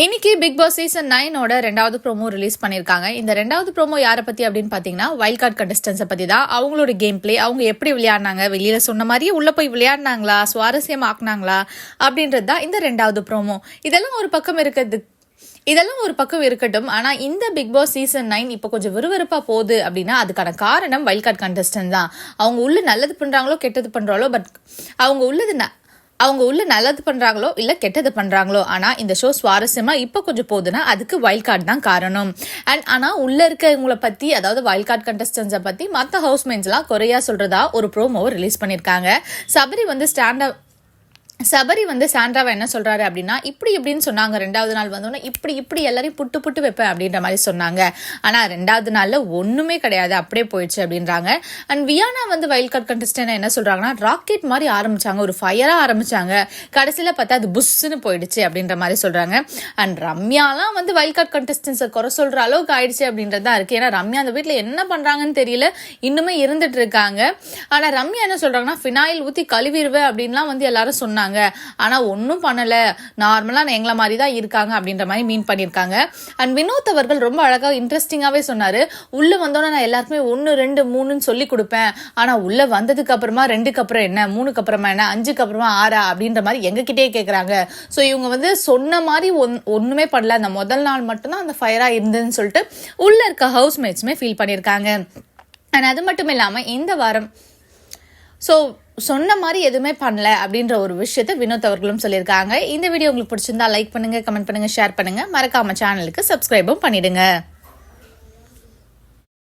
இன்னைக்கு big Boss season 9 ரெண்டாவது promo release பண்ணியிருக்காங்க. இந்த ரெண்டாவது ப்ரோமோ யாரை பத்தி அப்படின்னு பாத்தீங்கன்னா வைல்ட் கார்டு கண்டஸ்டன்ஸை பத்தி தான். அவங்களோட கேம் பிளே, அவங்க எப்படி விளையாடினாங்க, வெளியில சொன்ன மாதிரியே உள்ள போய் விளையாடினாங்களா, சுவாரஸ்யமா ஆக்குனாங்களா அப்படின்றது தான் இந்த ரெண்டாவது ப்ரோமோ. இதெல்லாம் ஒரு பக்கம் இருக்கட்டும். ஆனா இந்த பிக் பாஸ் சீசன் 9 இப்போ கொஞ்சம் விறுவிறுப்பா போகுது அப்படின்னா அதுக்கான காரணம் வைல்ட் கார்டு கண்டஸ்டன்ட் தான். அவங்க உள்ள நல்லது பண்றாங்களோ கெட்டது பண்றாங்களோ, பட் அவங்க உள்ள நல்லது பண்றாங்களோ இல்ல கெட்டது பண்றாங்களோ, ஆனா இந்த ஷோ சுவாரஸ்யமா இப்ப கொஞ்சம் போகுதுன்னா அதுக்கு வைல்ட் கார்டு தான் காரணம். ஆனா உள்ள இருக்கவங்களை பத்தி, அதாவது வைல்ட் கார்டு கண்டஸ்டன்ஸை பத்தி மற்ற ஹவுஸ்மேட்ஸ் எல்லாம் குறையா சொல்றதா ஒரு ப்ரோமோவை ரிலீஸ் பண்ணிருக்காங்க. சபரி வந்து சாண்ட்ராவை என்ன சொல்றாரு அப்படின்னா, இப்படின்னு சொன்னாங்க. ரெண்டாவது நாள் வந்தோன்னா இப்படி எல்லாரையும் புட்டு வைப்பேன் அப்படின்ற மாதிரி சொன்னாங்க. ஆனா ரெண்டாவது நாள்ல ஒண்ணுமே கிடையாது, அப்படியே போயிடுச்சு அப்படின்றாங்க. அண்ட் வியானா வந்து வைல்ட் கார்டு கண்டஸ்டன்ட் என்ன சொல்றாங்கன்னா, ராக்கெட் மாதிரி ஆரம்பிச்சாங்க, ஒரு ஃபயரா ஆரம்பிச்சாங்க, கடைசியில பார்த்தா அது புஷ்ன்னு போயிடுச்சு அப்படின்ற மாதிரி சொல்றாங்க. அண்ட் ரம்யாலாம் வந்து வைல்ட் கார்டு கண்டஸ்டன்ஸை குறை சொல்ற அளவுக்கு ஆயிடுச்சு அப்படின்றதா இருக்கு. ஏன்னா ரம்யா அந்த வீட்டுல என்ன பண்றாங்கன்னு தெரியல, இன்னுமே இருந்துட்டு இருக்காங்க. ஆனா ரம்யா என்ன சொல்றாங்கன்னா, ஃபினாயில் ஊத்தி கழுவிடுவேன் அப்படின்லாம் வந்து எல்லாரும் சொன்னாங்க. ஆனா ஒன்னும் பண்ணல, நார்மலா எங்களை மாதிரி தான் இருக்காங்க அப்படின்ற மாதிரி மீன் பண்ணிருக்காங்க. அண்ட் வினோத் அவர்கள் ரொம்ப அழகா இன்ட்ரெஸ்டிங்காவே சொன்னாரு, உள்ள வந்தோன்னா நான் எல்லாருக்குமே 1 2 3ன்னு சொல்லி கொடுப்பேன், ஆனா உள்ள வந்ததுக்கு அப்புறமா 2க்கு அப்புறம் என்ன, 3க்கு அப்புறமா என்ன, 5க்கு அப்புறமா 6 அப்படின்ற மாதிரி எங்ககிட்டயே கேக்குறாங்க. சோ இவங்க வந்து சொன்ன மாதிரி ஒண்ணுமே பண்ணல, அந்த முதல் நாள் மட்டும்தான் அந்த ஃபயரா இருந்ததுன்னு சொல்லிட்டு உள்ள இருக்க ஹவுஸ்மேட்ஸுமே ஃபீல் பண்ணிருக்காங்க. அண்ட் அது மட்டும் இல்லாம இந்த வாரம் சொன்ன மாதிரி எதுவுமே பண்ணல அப்படின்ற ஒரு விஷயத்த வினோத் அவர்களும் சொல்லியிருக்காங்க. இந்த வீடியோ உங்களுக்கு பிடிச்சிருந்தா லைக் பண்ணுங்க, கமெண்ட் பண்ணுங்க, ஷேர் பண்ணுங்க, மறக்காம சேனலுக்கு சப்ஸ்கிரைபும் பண்ணிடுங்க.